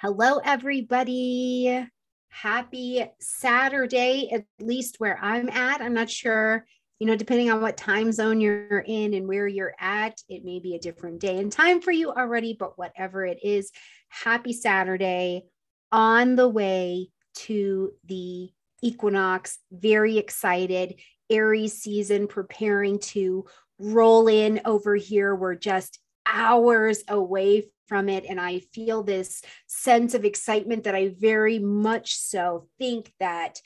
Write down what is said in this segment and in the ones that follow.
Hello, everybody. Happy Saturday, at least where I'm at. I'm not sure, depending on what time zone you're in and where you're at, it may be a different day and time for you already, but whatever it is, happy Saturday on the way to the equinox. Very excited. Aries season preparing to roll in over here. We're just hours away from it. And I feel this sense of excitement that I very much so think that,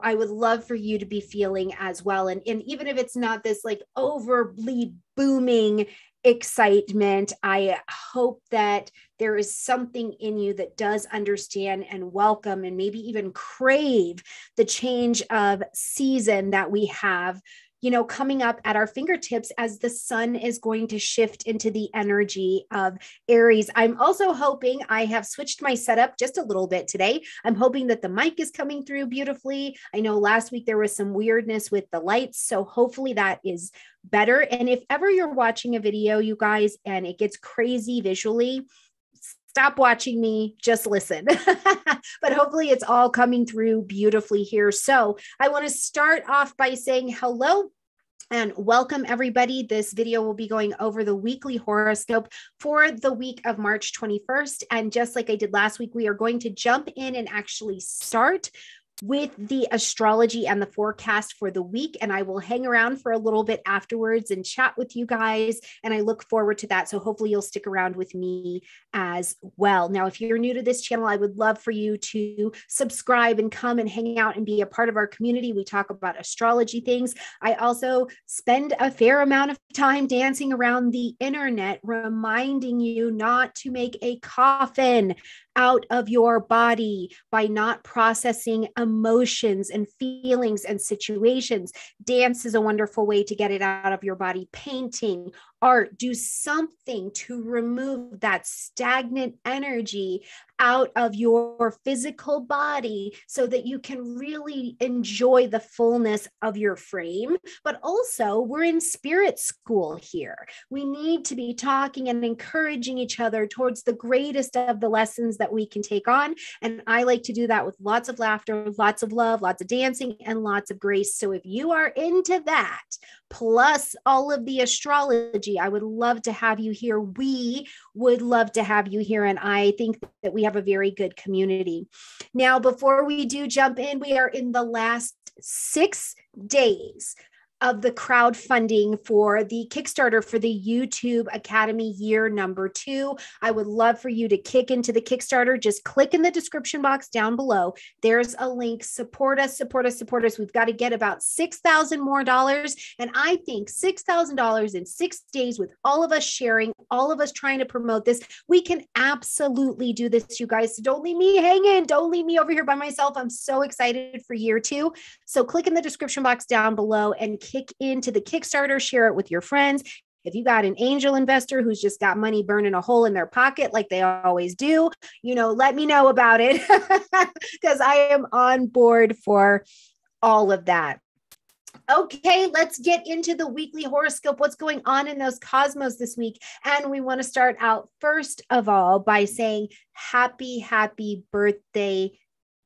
I would love for you to be feeling as well. And even if it's not this like overly booming excitement, I hope that there is something in you that does understand and welcome and maybe even crave the change of season that we have coming up at our fingertips as the sun is going to shift into the energy of Aries. I'm also hoping I have switched my setup just a little bit today. I'm hoping that the mic is coming through beautifully. I know last week there was some weirdness with the lights, so hopefully that is better. And if ever you're watching a video, you guys, and it gets crazy visually, stop watching me, just listen. But hopefully it's all coming through beautifully here. So I want to start off by saying hello and welcome everybody. This video will be going over the weekly horoscope for the week of March 21st. And just like I did last week, we are going to jump in and actually start with the astrology and the forecast for the week. And I will hang around for a little bit afterwards and chat with you guys. And I look forward to that. So hopefully you'll stick around with me as well. Now, if you're new to this channel, I would love for you to subscribe and come and hang out and be a part of our community. We talk about astrology things. I also spend a fair amount of time dancing around the internet, reminding you not to make a coffin out of your body by not processing emotions and feelings and situations. Dance is a wonderful way to get it out of your body. Painting, art, do something to remove that stagnant energy out of your physical body so that you can really enjoy the fullness of your frame. But also, we're in spirit school here. We need to be talking and encouraging each other towards the greatest of the lessons that we can take on. And I like to do that with lots of laughter, lots of love, lots of dancing, and lots of grace. So if you are into that, plus all of the astrology, I would love to have you here. We would love to have you here. And I think that we have a very good community. Now, before we do jump in, we are in the last 6 days of the crowdfunding for the Kickstarter for the YouTube Academy year number 2. I would love for you to kick into the Kickstarter. Just click in the description box down below. There's a link. Support us, support us, support us. We've got to get about $6,000 more. And I think $6,000 in 6 days with all of us sharing, all of us trying to promote this, we can absolutely do this, you guys. So don't leave me hanging. Don't leave me over here by myself. I'm so excited for year 2. So click in the description box down below and kick into the Kickstarter, share it with your friends. If you got an angel investor who's just got money burning a hole in their pocket like they always do, let me know about it because I am on board for all of that. Okay, let's get into the weekly horoscope. What's going on in those cosmos this week? And we want to start out first of all by saying happy birthday,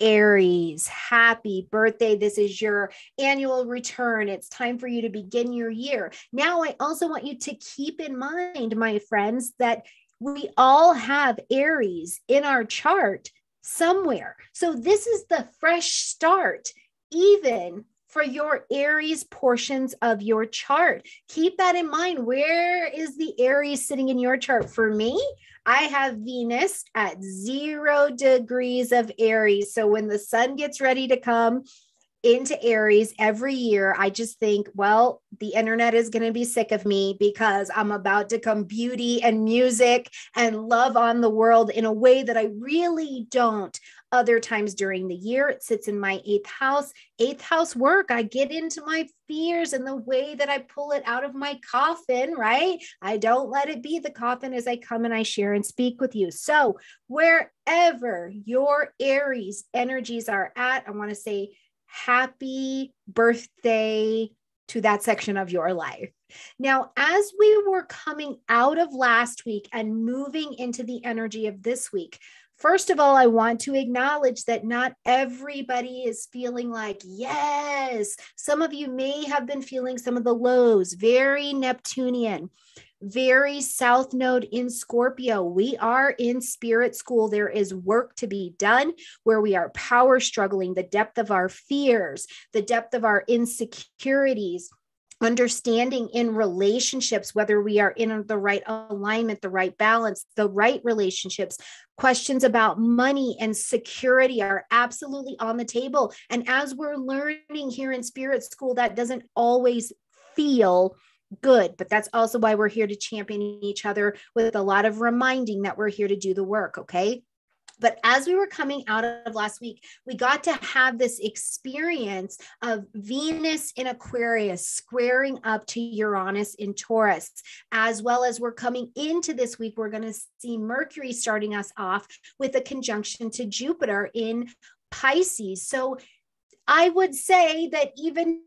Aries. Happy birthday. This is your annual return. It's time for you to begin your year. Now, I also want you to keep in mind, my friends, that we all have Aries in our chart somewhere. So this is the fresh start, even for your Aries portions of your chart. Keep that in mind. Where is the Aries sitting in your chart? For me, I have Venus at 0 degrees of Aries. So when the sun gets ready to come into Aries every year, I just think, well, the internet is going to be sick of me because I'm about to come beauty and music and love on the world in a way that I really don't other times during the year. It sits in my 8th house. 8th house work. I get into my fears and the way that I pull it out of my coffin, right? I don't let it be the coffin as I come and I share and speak with you. So wherever your Aries energies are at, I want to say happy birthday to that section of your life. Now, as we were coming out of last week and moving into the energy of this week, first of all, I want to acknowledge that not everybody is feeling like, yes, some of you may have been feeling some of the lows, very Neptunian, very South Node in Scorpio. We are in spirit school. There is work to be done where we are power struggling, the depth of our fears, the depth of our insecurities, understanding in relationships, whether we are in the right alignment, the right balance, the right relationships. Questions about money and security are absolutely on the table. And as we're learning here in spirit school, that doesn't always feel good, but that's also why we're here to champion each other with a lot of reminding that we're here to do the work. Okay. But as we were coming out of last week, we got to have this experience of Venus in Aquarius squaring up to Uranus in Taurus, as well as we're coming into this week, we're going to see Mercury starting us off with a conjunction to Jupiter in Pisces. So I would say that even,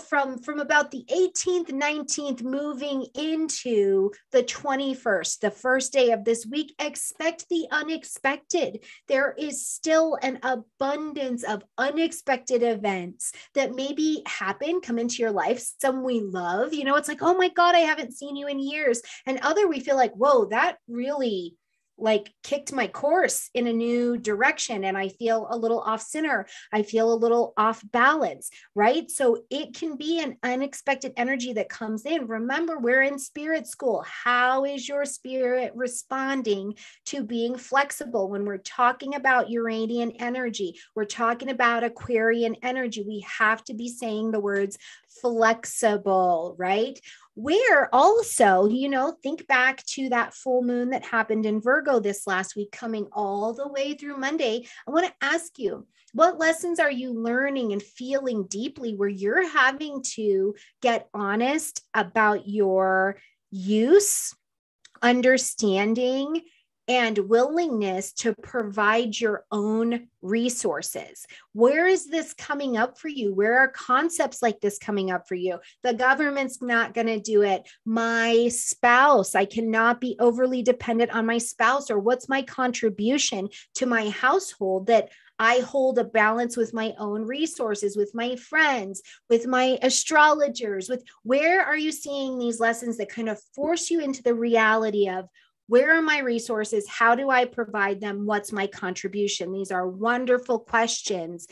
from about the 18th, 19th, moving into the 21st, the first day of this week, expect the unexpected. There is still an abundance of unexpected events that maybe happen, come into your life. Some we love, it's like, oh my God, I haven't seen you in years. And other, we feel like, whoa, that really kicked my course in a new direction. And I feel a little off center. I feel a little off balance, right? So it can be an unexpected energy that comes in. Remember, we're in spirit school. How is your spirit responding to being flexible? When we're talking about Uranian energy, we're talking about Aquarian energy, we have to be saying the words flexible, right? Where also, think back to that full moon that happened in Virgo this last week, coming all the way through Monday. I want to ask you, what lessons are you learning and feeling deeply where you're having to get honest about your use, understanding, and willingness to provide your own resources? Where is this coming up for you? Where are concepts like this coming up for you? The government's not going to do it. My spouse, I cannot be overly dependent on my spouse, or what's my contribution to my household that I hold a balance with my own resources, with my friends, with my astrologers, where are you seeing these lessons that kind of force you into the reality of, where are my resources? How do I provide them? What's my contribution? These are wonderful questions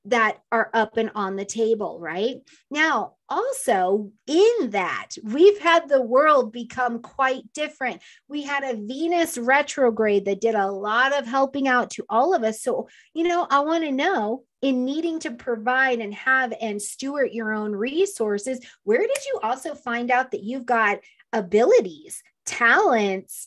that are up and on the table, right? Now, also in that, we've had the world become quite different. We had a Venus retrograde that did a lot of helping out to all of us. So, I want to know, in needing to provide and have and steward your own resources, where did you also find out that you've got abilities, talents,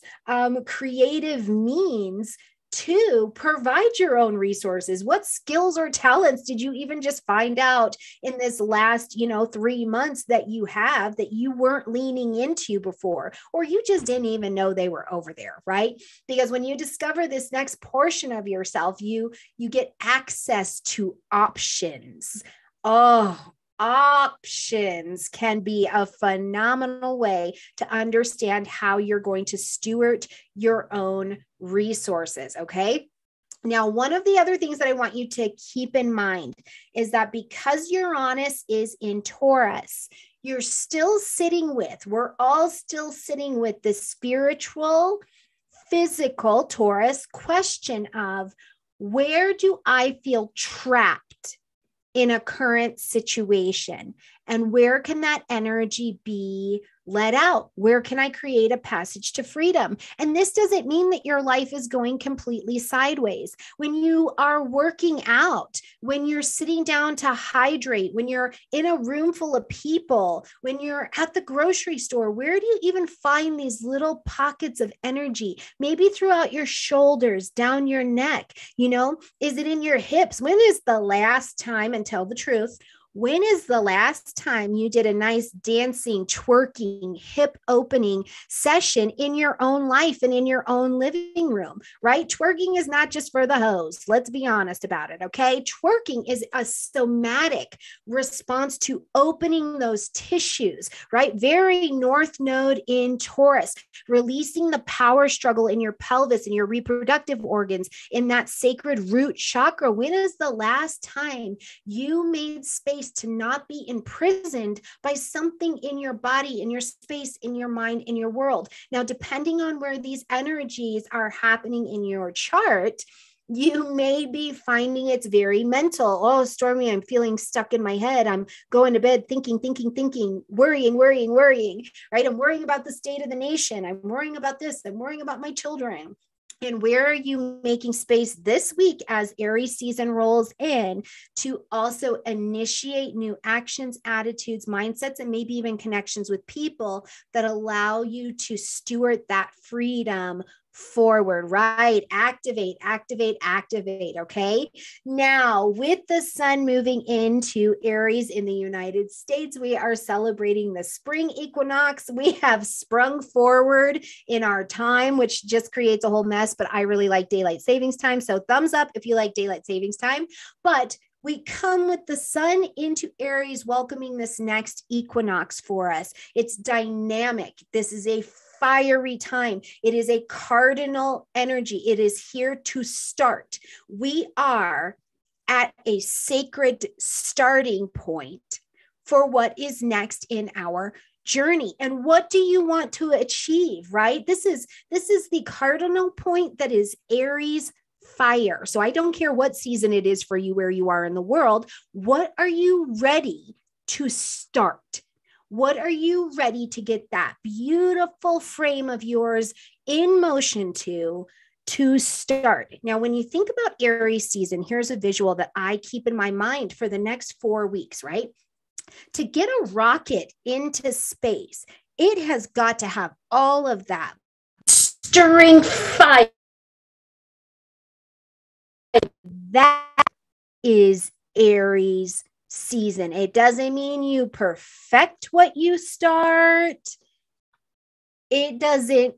creative means to provide your own resources? What skills or talents did you even just find out in this last, 3 months that you have that you weren't leaning into before, or you just didn't even know they were over there, right? Because when you discover this next portion of yourself, you get access to options. Options can be a phenomenal way to understand how you're going to steward your own resources. Okay. Now, one of the other things that I want you to keep in mind is that because Uranus is in Taurus, we're all still sitting with the spiritual, physical Taurus question of, where do I feel trapped in a current situation? And where can that energy be let out? Where can I create a passage to freedom? And this doesn't mean that your life is going completely sideways. When you are working out, when you're sitting down to hydrate, when you're in a room full of people, when you're at the grocery store, where do you even find these little pockets of energy? Maybe throughout your shoulders, down your neck, is it in your hips? When is the last time, and tell the truth, When is the last time you did a nice dancing, twerking, hip opening session in your own life and in your own living room, right? Twerking is not just for the hoes. Let's be honest about it, okay? Twerking is a somatic response to opening those tissues, right? Very north node in Taurus, releasing the power struggle in your pelvis and your reproductive organs in that sacred root chakra. When is the last time you made space to not be imprisoned by something in your body, in your space, in your mind, in your world? Now, depending on where these energies are happening in your chart, you may be finding it's very mental. Oh, Stormy, I'm feeling stuck in my head. I'm going to bed thinking, worrying, right? I'm worrying about the state of the nation. I'm worrying about this. I'm worrying about my children. And where are you making space this week as Aries season rolls in to also initiate new actions, attitudes, mindsets, and maybe even connections with people that allow you to steward that freedom forward, right? Activate. Okay. Now, with the sun moving into Aries in the United States, we are celebrating the spring equinox. We have sprung forward in our time, which just creates a whole mess, but I really like daylight savings time. So thumbs up if you like daylight savings time. But we come with the sun into Aries, welcoming this next equinox for us. It's dynamic. This is a fiery time. It is a cardinal energy. It is here to start. We are at a sacred starting point for what is next in our journey. And what do you want to achieve, right? This is the cardinal point that is Aries fire. So I don't care what season it is for you, where you are in the world. What are you ready to start? What are you ready to get that beautiful frame of yours in motion to start? Now, when you think about Aries season, here's a visual that I keep in my mind for the next 4 weeks, right? To get a rocket into space, it has got to have all of that stirring fire. That is Aries season. It doesn't mean you perfect what you start. It doesn't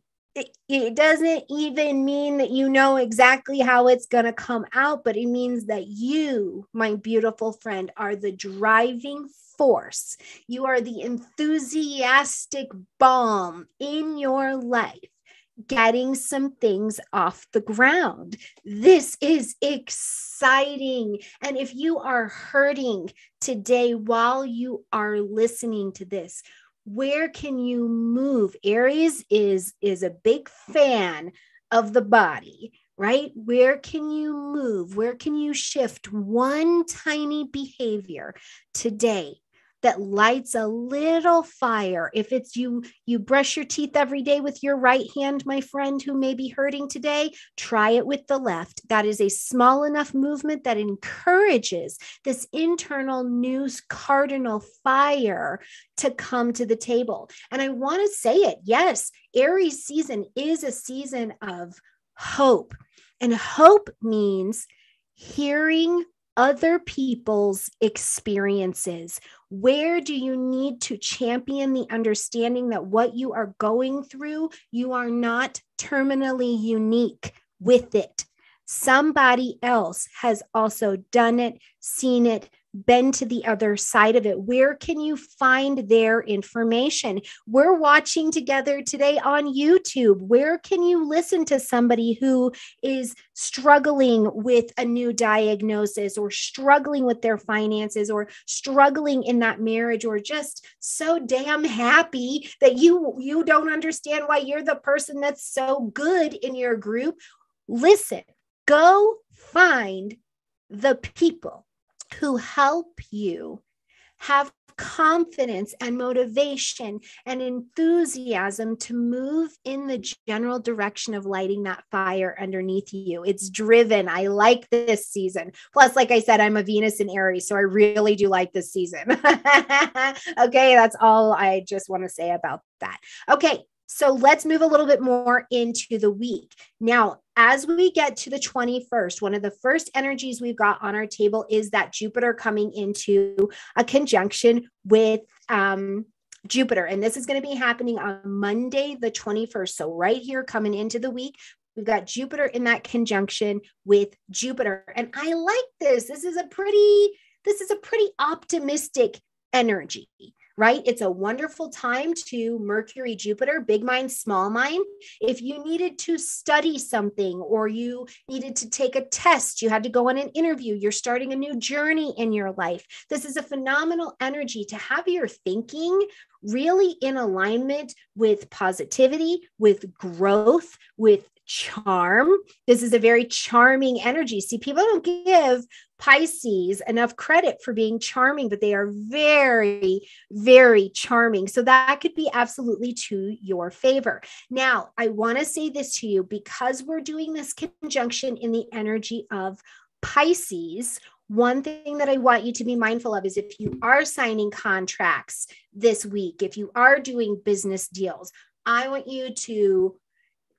even mean that you know exactly how it's going to come out, but it means that you, my beautiful friend, are the driving force. You are the enthusiastic bomb in your life, getting some things off the ground. This is exciting. And if you are hurting today while you are listening to this, where can you move? Aries is a big fan of the body, right? Where can you move? Where can you shift one tiny behavior today that lights a little fire? If it's you brush your teeth every day with your right hand, my friend who may be hurting today, try it with the left. That is a small enough movement that encourages this internal new cardinal fire to come to the table. And I want to say it. Yes, Aries season is a season of hope. And hope means hearing other people's experiences. Where do you need to champion the understanding that what you are going through, you are not terminally unique with it? Somebody else has also done it, seen it, been to the other side of it. Where can you find their information? We're watching together today on YouTube. Where can you listen to somebody who is struggling with a new diagnosis, or struggling with their finances, or struggling in that marriage, or just so damn happy that you don't understand why you're the person that's so good in your group? Listen, go find the people who help you have confidence and motivation and enthusiasm to move in the general direction of lighting that fire underneath you. It's driven. I like this season. Plus, like I said, I'm a Venus in Aries, so I really do like this season. Okay, that's all I just want to say about that. Okay, So let's move a little bit more into the week. Now, as we get to the 21st, one of the first energies we've got on our table is that Jupiter coming into a conjunction with Jupiter. And this is going to be happening on Monday, the 21st. So right here coming into the week, we've got Jupiter in that conjunction with Jupiter. And I like this. This is a pretty optimistic energy, right? It's a wonderful time to Mercury, Jupiter, big mind, small mind. If you needed to study something or you needed to take a test, you had to go on an interview, you're starting a new journey in your life. This is a phenomenal energy to have your thinking really in alignment with positivity, with growth, with charm. This is a very charming energy. See, people don't give Pisces enough credit for being charming, but they are very, very charming. So that could be absolutely to your favor. Now, I want to say this to you because we're doing this conjunction in the energy of Pisces. One thing that I want you to be mindful of is if you are signing contracts this week, if you are doing business deals, I want you to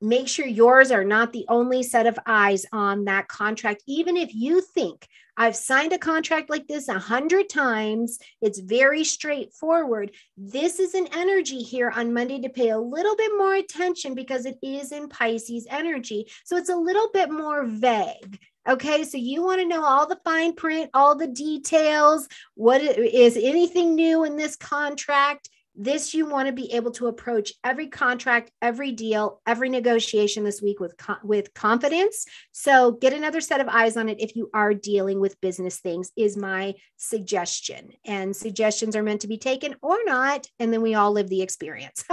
make sure yours are not the only set of eyes on that contract. Even if you think I've signed a contract like this 100 times, it's very straightforward. This is an energy here on Monday to pay a little bit more attention because it is in Pisces energy. So it's a little bit more vague. Okay, so you want to know all the fine print, all the details. What is anything new in this contract? This, you want to be able to approach every contract, every deal, every negotiation this week with confidence. So get another set of eyes on it if you are dealing with business things is my suggestion. And suggestions are meant to be taken or not. And then we all live the experience.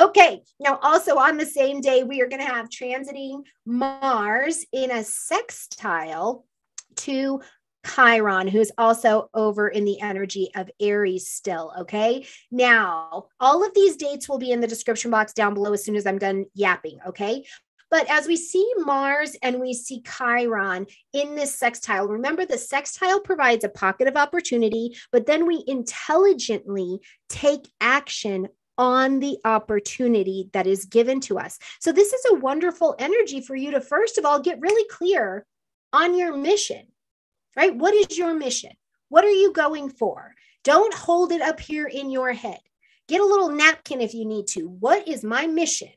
Okay. Now, also on the same day, we are going to have transiting Mars in a sextile to Chiron, who's also over in the energy of Aries still. Okay. Now, all of these dates will be in the description box down below as soon as I'm done yapping. Okay. But as we see Mars and we see Chiron in this sextile, remember the sextile provides a pocket of opportunity, but then we intelligently take action on the opportunity that is given to us. So this is a wonderful energy for you to, first of all, get really clear on your mission. Right? What is your mission? What are you going for? Don't hold it up here in your head. Get a little napkin if you need to. What is my mission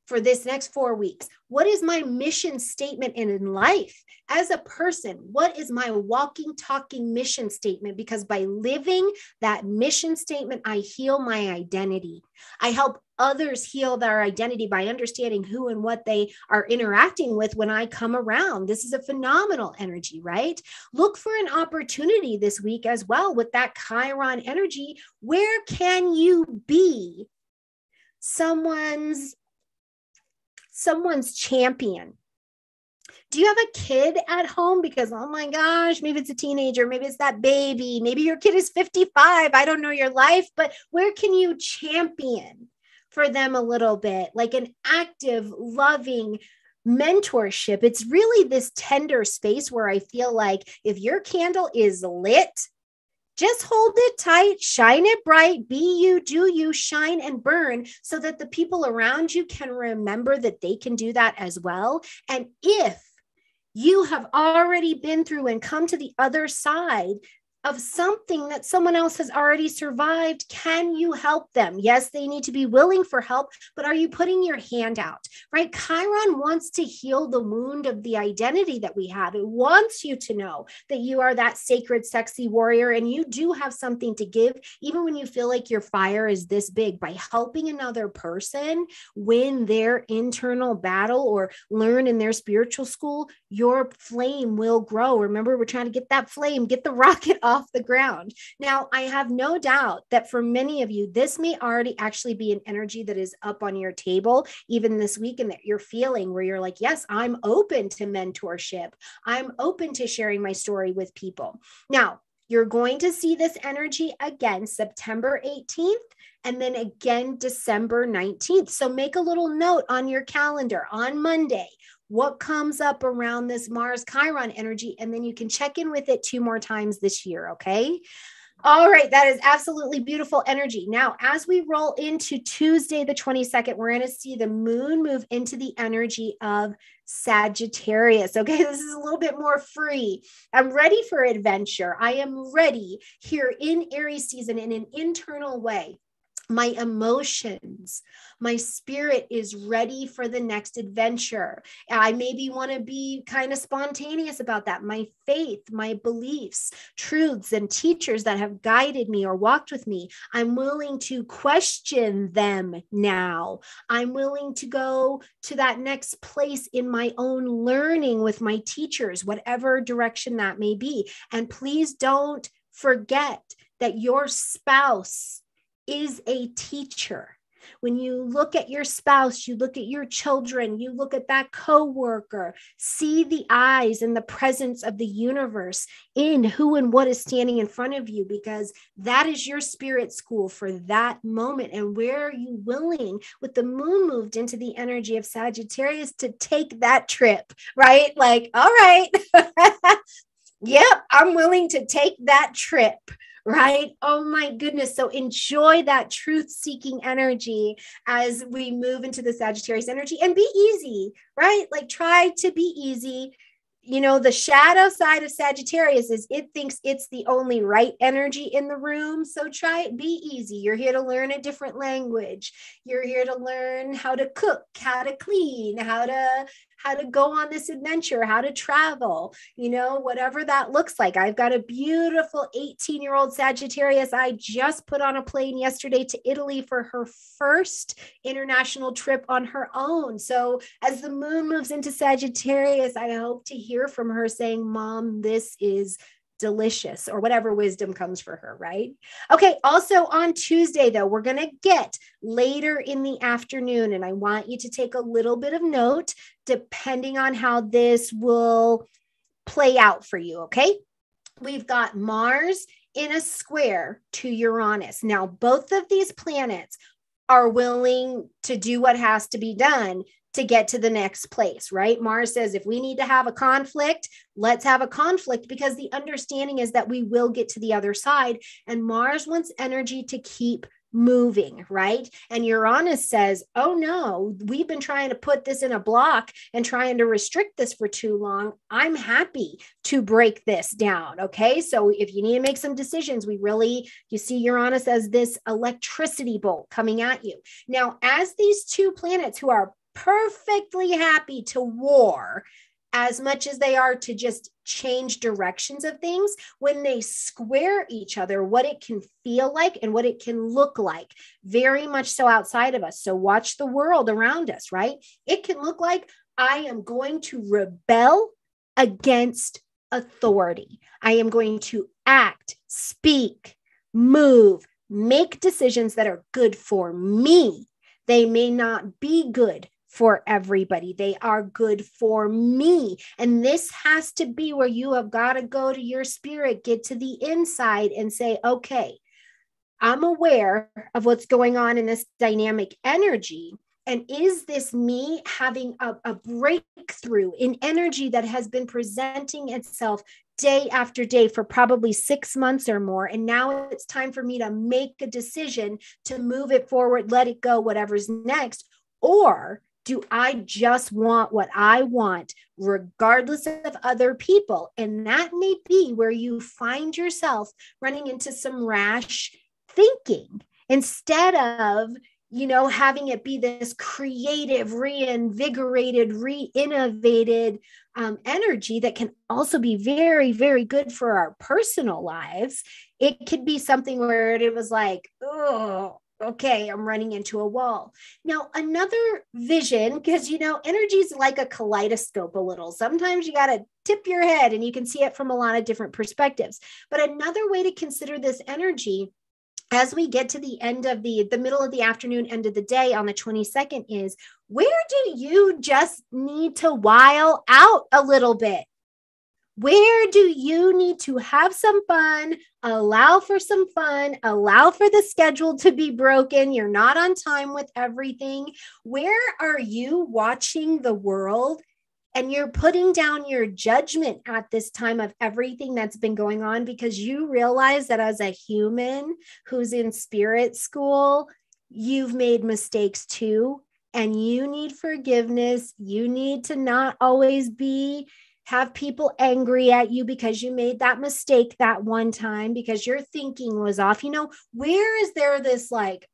for this next 4 weeks? What is my mission statement in life as a person? What is my walking, talking mission statement? Because by living that mission statement, I heal my identity. I help others heal their identity by understanding who and what they are interacting with when I come around. This is a phenomenal energy, right? Look for an opportunity this week as well with that Chiron energy. Where can you be someone's champion? Do you have a kid at home? Because, oh my gosh, maybe it's a teenager, maybe it's that baby, maybe your kid is 55. I don't know your life, but where can you champion for them a little bit? Like an active, loving mentorship. It's really this tender space where I feel like if your candle is lit, just hold it tight, shine it bright, be you, do you, shine and burn so that the people around you can remember that they can do that as well. And if you have already been through and come to the other side of something that someone else has already survived, can you help them? Yes, they need to be willing for help, but are you putting your hand out, right? Chiron wants to heal the wound of the identity that we have. It wants you to know that you are that sacred, sexy warrior, and you do have something to give, even when you feel like your fire is this big. By helping another person win their internal battle or learn in their spiritual school, your flame will grow. Remember, we're trying to get that flame, get the rocket off the ground. Now, I have no doubt that for many of you, this may already actually be an energy that is up on your table, even this week, and that you're feeling where you're like, yes, I'm open to mentorship. I'm open to sharing my story with people. Now, you're going to see this energy again, September 18th, and then again, December 19th. So make a little note on your calendar on Monday. What comes up around this Mars Chiron energy, and then you can check in with it 2 more times this year, okay? All right, that is absolutely beautiful energy. Now, as we roll into Tuesday, the 22nd, we're going to see the moon move into the energy of Sagittarius. Okay, this is a little bit more free. I'm ready for adventure. I am ready here in Aries season in an internal way. My emotions, my spirit is ready for the next adventure. I maybe want to be kind of spontaneous about that. My faith, my beliefs, truths, and teachers that have guided me or walked with me, I'm willing to question them now. I'm willing to go to that next place in my own learning with my teachers, whatever direction that may be. And please don't forget that your spouse is a teacher. When you look at your spouse, you look at your children, you look at that coworker, see the eyes and the presence of the universe in who and what is standing in front of you, because that is your spirit school for that moment. And where are you willing, with the moon moved into the energy of Sagittarius, to take that trip, right? Like, all right, yep, I'm willing to take that trip. Right? Oh my goodness. So enjoy that truth-seeking energy as we move into the Sagittarius energy, and be easy, right? Like, try to be easy. You know, the shadow side of Sagittarius is it thinks it's the only right energy in the room. So try it, be easy. You're here to learn a different language. You're here to learn how to cook, how to clean, how to go on this adventure, how to travel, you know, whatever that looks like. I've got a beautiful 18-year-old Sagittarius. I just put on a plane yesterday to Italy for her first international trip on her own. So as the moon moves into Sagittarius, I hope to hear from her saying, Mom, this is delicious, or whatever wisdom comes for her, right? Okay, also on Tuesday, though, we're going to get later in the afternoon, and I want you to take a little bit of note depending on how this will play out for you, okay? We've got Mars in a square to Uranus. Now, both of these planets are willing to do what has to be done to get to the next place, right? Mars says, if we need to have a conflict, let's have a conflict, because the understanding is that we will get to the other side. And Mars wants energy to keep moving, right? And Uranus says, oh no, we've been trying to put this in a block and trying to restrict this for too long. I'm happy to break this down. Okay. So if you need to make some decisions, you see Uranus as this electricity bolt coming at you. Now, as these two planets who are perfectly happy to war as much as they are to just change directions of things, when they square each other, what it can feel like and what it can look like, very much so outside of us. So watch the world around us, right? It can look like I am going to rebel against authority. I am going to act, speak, move, make decisions that are good for me. They may not be good for everybody. They are good for me. And this has to be where you have got to go to your spirit, get to the inside and say, okay, I'm aware of what's going on in this dynamic energy. And is this me having a breakthrough in energy that has been presenting itself day after day for probably 6 months or more? And now it's time for me to make a decision to move it forward, let it go, whatever's next. Or do I just want what I want, regardless of other people? And that may be where you find yourself running into some rash thinking instead of, having it be this creative, reinvigorated, re-innovated energy that can also be very, very good for our personal lives. It could be something where it was like, oh, okay, I'm running into a wall. Now, another vision, because, energy is like a kaleidoscope a little. Sometimes you got to tip your head and you can see it from a lot of different perspectives. But another way to consider this energy as we get to the end of the middle of the afternoon, end of the day on the 22nd is, where do you just need to while out a little bit? Where do you need to have some fun, allow for some fun, allow for the schedule to be broken? You're not on time with everything. Where are you watching the world And you're putting down your judgment at this time of everything that's been going on, because you realize that as a human who's in spirit school, you've made mistakes too. And you need forgiveness. You need to not always have people angry at you because you made that mistake that one time because your thinking was off. Where is there this like,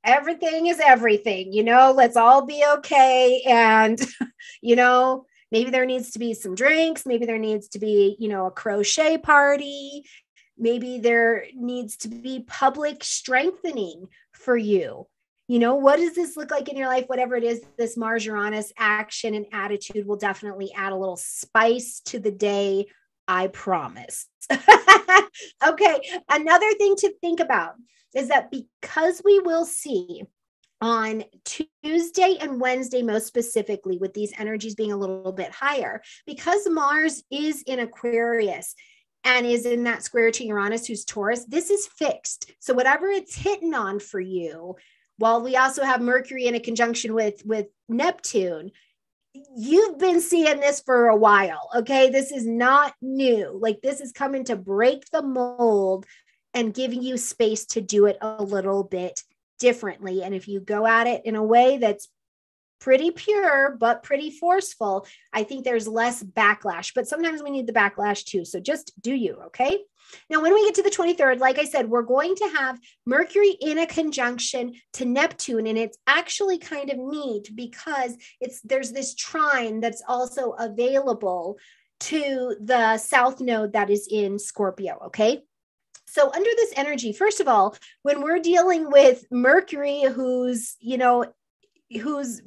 everything is everything, let's all be okay. And, maybe there needs to be some drinks. Maybe there needs to be, a crochet party. Maybe there needs to be public strengthening for you. What does this look like in your life? Whatever it is, this Mars Uranus action and attitude will definitely add a little spice to the day. I promise. Okay. Another thing to think about is that because we will see on Tuesday and Wednesday, most specifically, with these energies being a little bit higher, because Mars is in Aquarius and is in that square to Uranus, who's Taurus, this is fixed. So whatever it's hitting on for you, while we also have Mercury in a conjunction with Neptune, you've been seeing this for a while. Okay. This is not new. Like, this is coming to break the mold and giving you space to do it a little bit differently. And if you go at it in a way that's pretty pure, but pretty forceful, I think there's less backlash, but sometimes we need the backlash too. So just do you, okay? Now, when we get to the 23rd, like I said, we're going to have Mercury in a conjunction to Neptune. And it's actually kind of neat because there's this trine that's also available to the South Node that is in Scorpio, okay? So under this energy, first of all, when we're dealing with Mercury, who's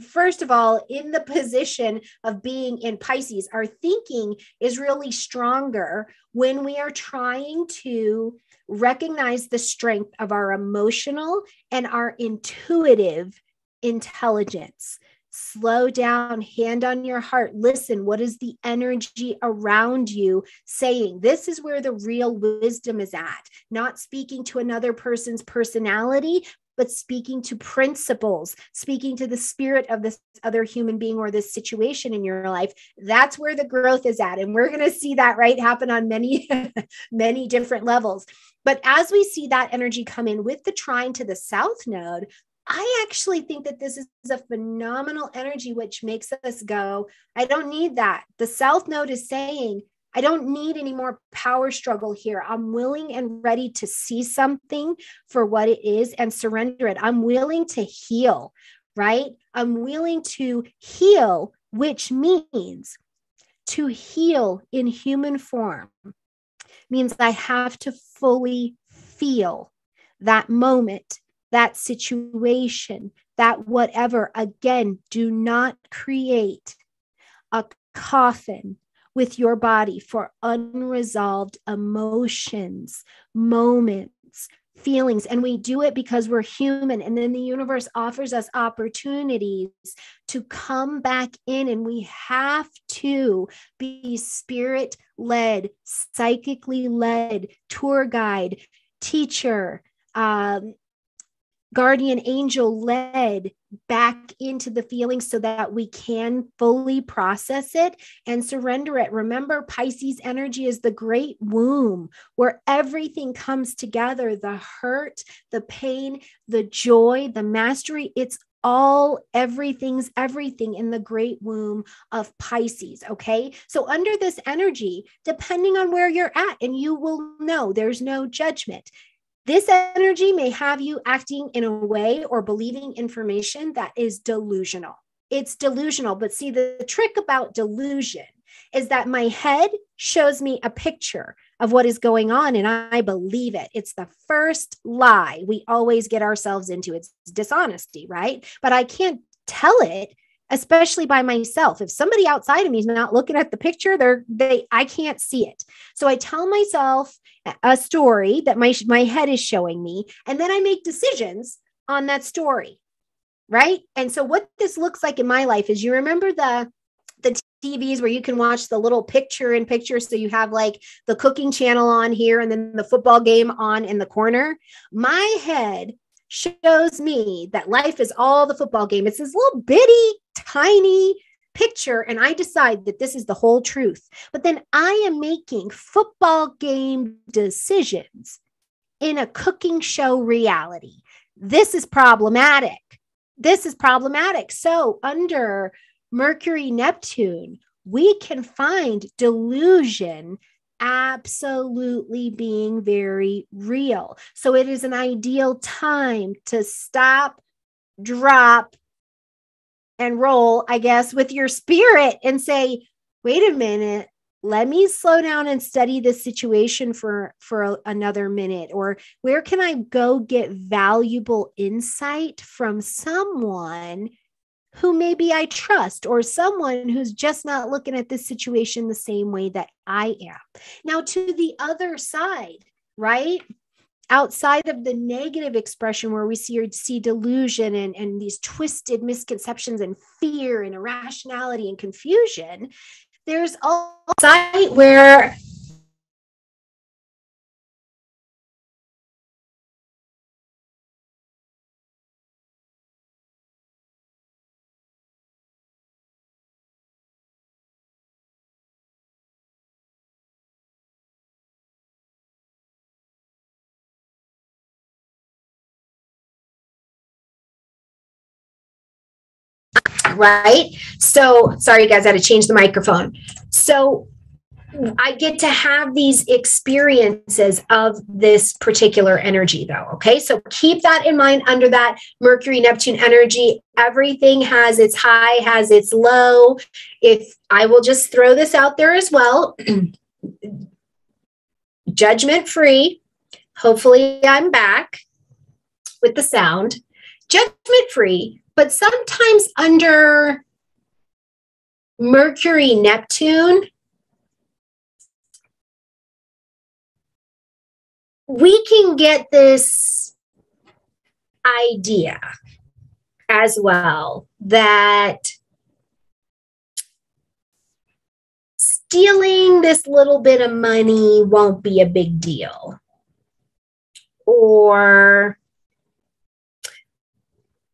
first of all in the position of being in Pisces, our thinking is really stronger when we are trying to recognize the strength of our emotional and our intuitive intelligence. Slow down, hand on your heart. Listen, what is the energy around you saying? This is where the real wisdom is at. Not speaking to another person's personality, but speaking to principles, speaking to the spirit of this other human being or this situation in your life. That's where the growth is at. And we're going to see that, right, happen on many, many different levels. But as we see that energy come in with the trine to the South Node, I actually think that this is a phenomenal energy, which makes us go, I don't need that. The South Node is saying, I don't need any more power struggle here. I'm willing and ready to see something for what it is and surrender it. I'm willing to heal, right? I'm willing to heal, which means to heal in human form means I have to fully feel that moment, that situation, that whatever. Again, do not create a coffin with your body for unresolved emotions, moments, feelings. And we do it because we're human. And then the universe offers us opportunities to come back in, and we have to be spirit-led, psychically led, tour guide, teacher, guardian angel led back into the feelings so that we can fully process it and surrender it. Remember, Pisces energy is the great womb where everything comes together, the hurt, the pain, the joy, the mastery. It's all everything's everything in the great womb of Pisces. Okay. So under this energy, depending on where you're at, and you will know there's no judgment. This energy may have you acting in a way or believing information that is delusional. It's delusional. But see, the trick about delusion is that my head shows me a picture of what is going on and I believe it. It's the first lie we always get ourselves into. It's dishonesty, right? But I can't tell it, especially by myself. If somebody outside of me is not looking at the picture, I can't see it. So I tell myself a story that my head is showing me, and then I make decisions on that story, right? And so what this looks like in my life is, you remember the TVs where you can watch the little picture-in-picture. So you have like the cooking channel on here and then the football game on in the corner. My head shows me that life is all the football game. It's this little bitty, tiny picture and I decide that this is the whole truth, but then I am making football game decisions in a cooking show reality. This is problematic. This is problematic. So under Mercury, Neptune, we can find delusion absolutely being very real. So it is an ideal time to stop, drop, and roll, I guess, with your spirit and say, wait a minute, let me slow down and study this situation for another minute. Or where can I go get valuable insight from someone who maybe I trust, or someone who's just not looking at this situation the same way that I am. Now, to the other side, right? Outside of the negative expression where we see delusion and these twisted misconceptions and fear and irrationality and confusion, there's also a side where right? So sorry, guys, I had to change the microphone. So I get to have these experiences of this particular energy, though. Okay. So keep that in mind under that Mercury, Neptune energy. Everything has its high, has its low. If I will just throw this out there as well, judgment free. Hopefully I'm back with the sound. Judgment free. But sometimes under Mercury, Neptune, we can get this idea as well that stealing this little bit of money won't be a big deal. Or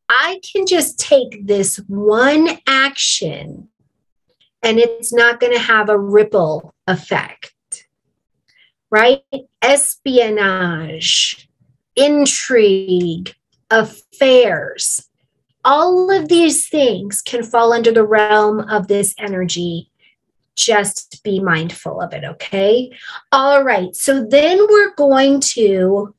I can just take this one action and it's not going to have a ripple effect, right? Espionage, intrigue, affairs, all of these things can fall under the realm of this energy. Just be mindful of it, okay? All right, so then we're going to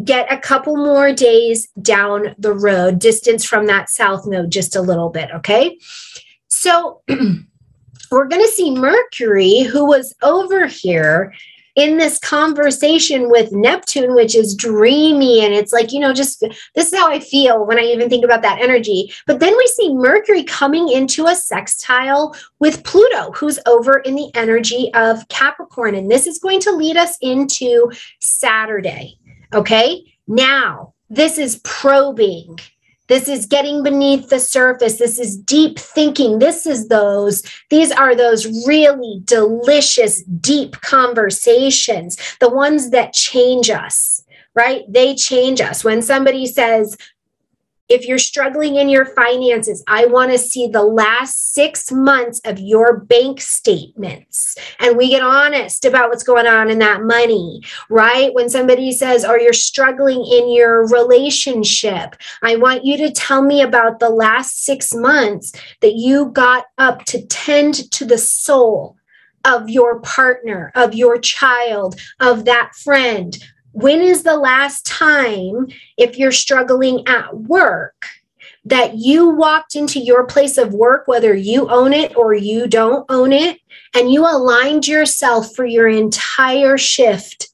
get a couple more days down the road, distance from that south node just a little bit, okay? So we're going to see Mercury, who was over here in this conversation with Neptune, which is dreamy. And it's like, you know, just this is how I feel when I even think about that energy. But then we see Mercury coming into a sextile with Pluto, who's over in the energy of Capricorn. And this is going to lead us into Saturday. Okay, now this is probing. This is getting beneath the surface. This is deep thinking. These are those really delicious, deep conversations, the ones that change us, right? They change us. When somebody says, if you're struggling in your finances, I want to see the last 6 months of your bank statements. And we get honest about what's going on in that money, right? When somebody says, oh, you're struggling in your relationship, I want you to tell me about the last 6 months that you got up to tend to the soul of your partner, of your child, of that friend. When is the last time, if you're struggling at work, that you walked into your place of work, whether you own it or you don't own it, and you aligned yourself for your entire shift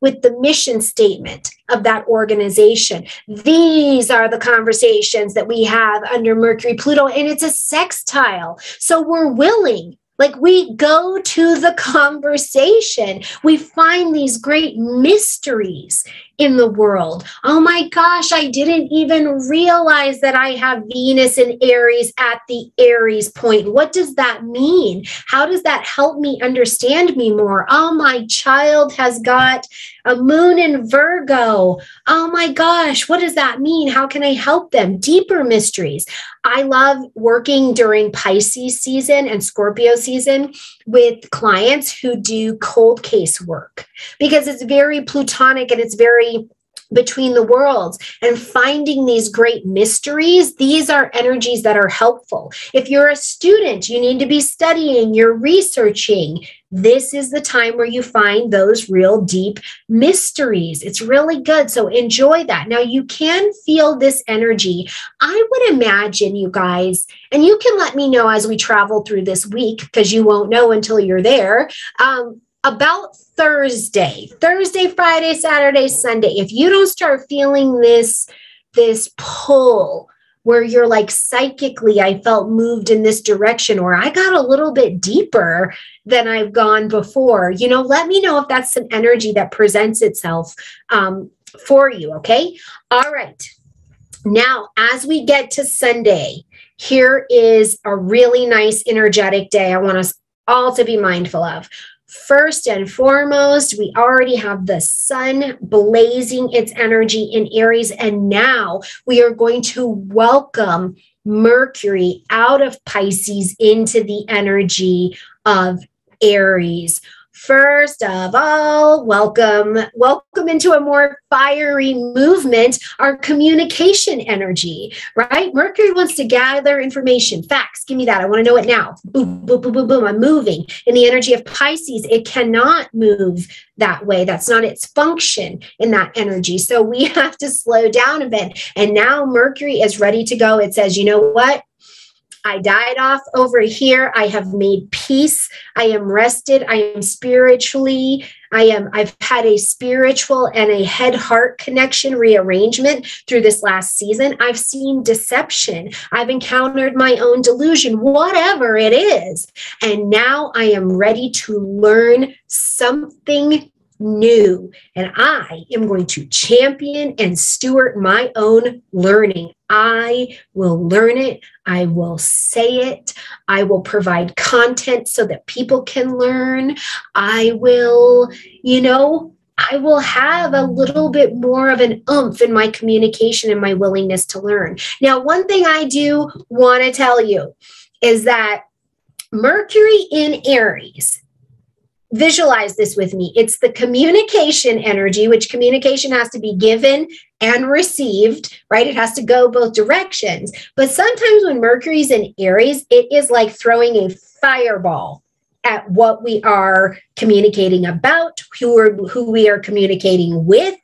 with the mission statement of that organization? These are the conversations that we have under Mercury, Pluto, and it's a sextile. So we're willing. Like, we go to the conversation. We find these great mysteries in the world. Oh my gosh, I didn't even realize that I have Venus in Aries at the Aries point. What does that mean? How does that help me understand me more? Oh, my child has got a moon in Virgo. Oh my gosh, what does that mean? How can I help them? Deeper mysteries. I love working during Pisces season and Scorpio season with clients who do cold case work because it's very plutonic and it's very between the worlds, and finding these great mysteries. These are energies that are helpful. If you're a student, you need to be studying, you're researching. This is the time where you find those real deep mysteries. It's really good. So enjoy that. Now you can feel this energy. I would imagine, you guys, and you can let me know as we travel through this week, because you won't know until you're there. About Thursday, Friday, Saturday, Sunday, if you don't start feeling this pull where you're like, psychically, I felt moved in this direction, or I got a little bit deeper than I've gone before, let me know if that's an energy that presents itself for you. Okay. All right. Now, as we get to Sunday, here is a really nice energetic day I want us all to be mindful of. First and foremost, we already have the sun blazing its energy in Aries, and now we are going to welcome Mercury out of Pisces into the energy of Aries. First of all, welcome into a more fiery movement, our communication energy, right? Mercury wants to gather information, facts, give me that. I want to know it now. Boom, boom, boom, boom, boom. I'm moving. In the energy of Pisces, it cannot move that way. That's not its function in that energy. So we have to slow down a bit. And now Mercury is ready to go. It says, you know what? I died off over here. I have made peace. I am rested. I am spiritually. I've had a spiritual and a head-heart connection rearrangement through this last season. I've seen deception. I've encountered my own delusion, whatever it is. And now I am ready to learn something new. And I am going to champion and steward my own learning. I will learn it. I will say it. I will provide content so that people can learn. I will have a little bit more of an oomph in my communication and my willingness to learn. Now, one thing I do want to tell you is that Mercury in Aries, visualize this with me. It's the communication energy, which communication has to be given and received, right? It has to go both directions. But sometimes when Mercury's in Aries, it is like throwing a fireball at what we are communicating about, who we are communicating with.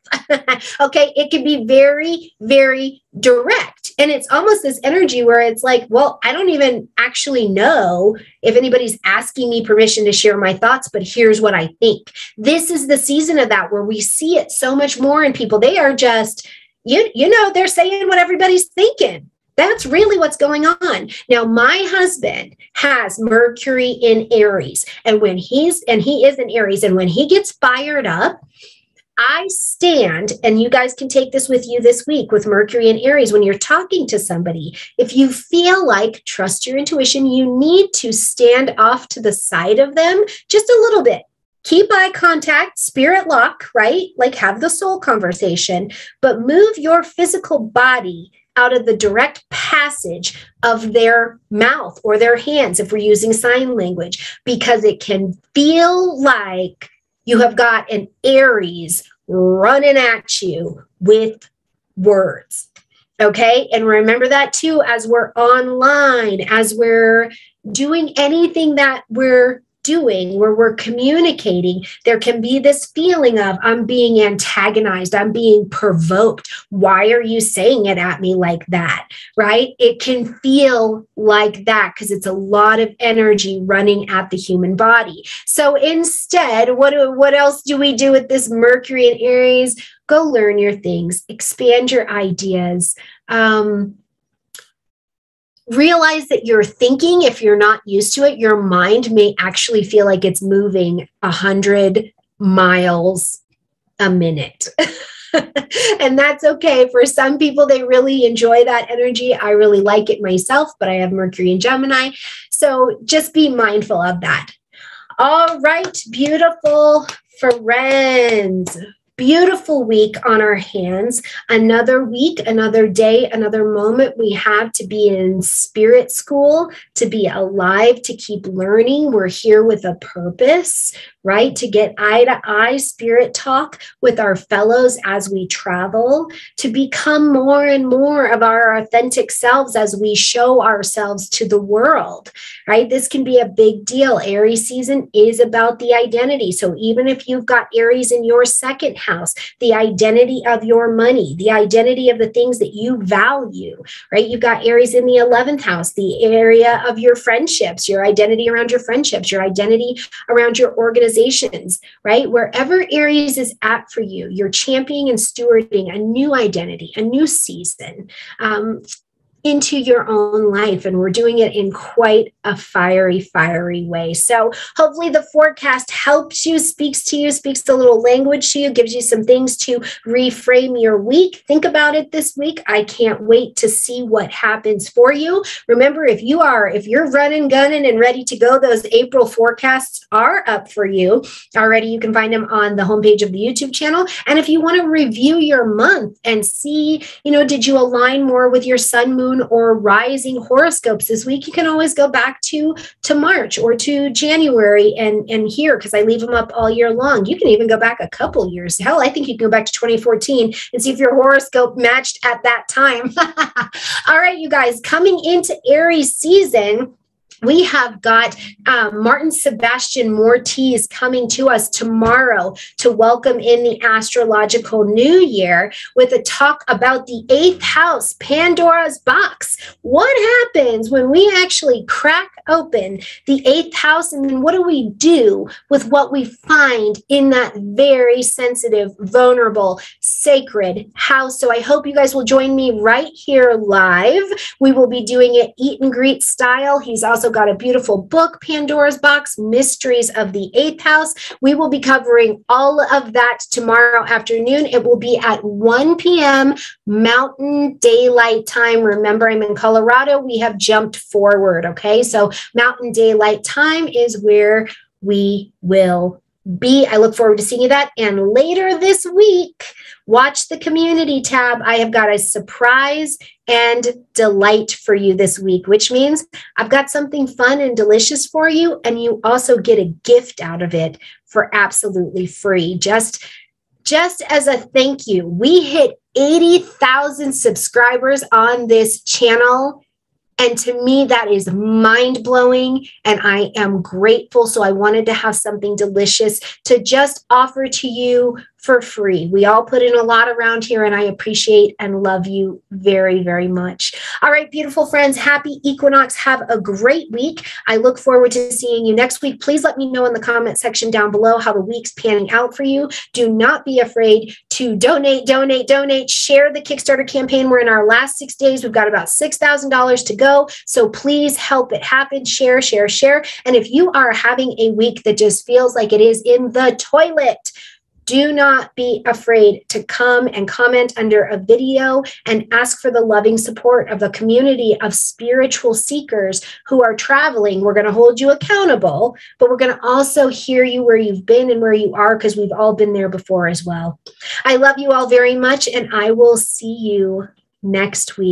Okay, it can be very, very direct. And it's almost this energy where it's like, well, I don't even actually know if anybody's asking me permission to share my thoughts, but here's what I think. This is the season of that where we see it so much more in people. They are just, they're saying what everybody's thinking. That's really what's going on. Now, my husband has Mercury in Aries, and he is in Aries, and when he gets fired up, I stand, and you guys can take this with you this week with Mercury in Aries. When you're talking to somebody, if you feel like, trust your intuition, you need to stand off to the side of them just a little bit. Keep eye contact, spirit lock, right? Like have the soul conversation, but move your physical body out of the direct passage of their mouth or their hands if we're using sign language, because it can feel like you have got an Aries running at you with words. Okay. And remember that too, as we're online, as we're doing anything that we're doing, where we're communicating, there can be this feeling of, I'm being antagonized, I'm being provoked. Why are you saying it at me like that? Right? It can feel like that because it's a lot of energy running at the human body. So instead, what else do we do with this Mercury in Aries? Go learn your things, expand your ideas. Realize that you're thinking, if you're not used to it, your mind may actually feel like it's moving 100 miles a minute. And that's okay. For some people, they really enjoy that energy. I really like it myself, but I have Mercury in Gemini. So just be mindful of that. All right, beautiful friends. Beautiful week on our hands. Another week, another day, another moment we have to be in spirit school, to be alive, to keep learning. We're here with a purpose, right? To get eye to eye spirit talk with our fellows as we travel, to become more and more of our authentic selves as we show ourselves to the world, right? This can be a big deal. Aries season is about the identity. So even if you've got Aries in your second house, the identity of your money, the identity of the things that you value, right? You've got Aries in the 11th house, the area of your friendships, your identity around your friendships, your identity around your organizations, right? Wherever Aries is at for you, you're championing and stewarding a new identity, a new season, into your own life. And we're doing it in quite a fiery way. So hopefully the forecast helps you, speaks to you, speaks a little language to you, gives you some things to reframe your week. Think about it this week. I can't wait to see what happens for you. Remember, if you're running, gunning, and ready to go, those April forecasts are up for you already. You can find them on the homepage of the YouTube channel. And if you want to review your month and see, did you align more with your sun, moon, or rising horoscopes this week, you can always go back to March or to January and hear, because I leave them up all year long. You can even go back a couple years. Hell, I think you can go back to 2014 and see if your horoscope matched at that time. All right, you guys, coming into Aries season, we have got Martin Sebastian Mortiz coming to us tomorrow to welcome in the astrological new year with a talk about the 8th house, Pandora's box. What happens when we actually crack open the 8th house, and then what do we do with what we find in that very sensitive, vulnerable, sacred house? So I hope you guys will join me right here live. We will be doing it eat and greet style. He's also got a beautiful book, Pandora's Box, Mysteries of the 8th House. We will be covering all of that tomorrow afternoon. It will be at 1 p.m. Mountain Daylight Time. Remember, I'm in Colorado. We have jumped forward, okay? So Mountain Daylight Time is where we will be. I look forward to seeing you that. And later this week, watch the community tab. I have got a surprise and delight for you this week, which means I've got something fun and delicious for you. And you also get a gift out of it for absolutely free. Just as a thank you. We hit 80,000 subscribers on this channel. And to me, that is mind-blowing, and I am grateful. So I wanted to have something delicious to just offer to you for free. We all put in a lot around here, and I appreciate and love you very, very much. All right, beautiful friends, happy Equinox. Have a great week. I look forward to seeing you next week. Please let me know in the comment section down below how the week's panning out for you. Do not be afraid to donate. Share the Kickstarter campaign. We're in our last 6 days. We've got about $6,000 to go. So please help it happen. Share. And if you are having a week that just feels like it is in the toilet, do not be afraid to come and comment under a video and ask for the loving support of a community of spiritual seekers who are traveling. We're going to hold you accountable, but we're going to also hear you where you've been and where you are, because we've all been there before as well. I love you all very much, and I will see you next week.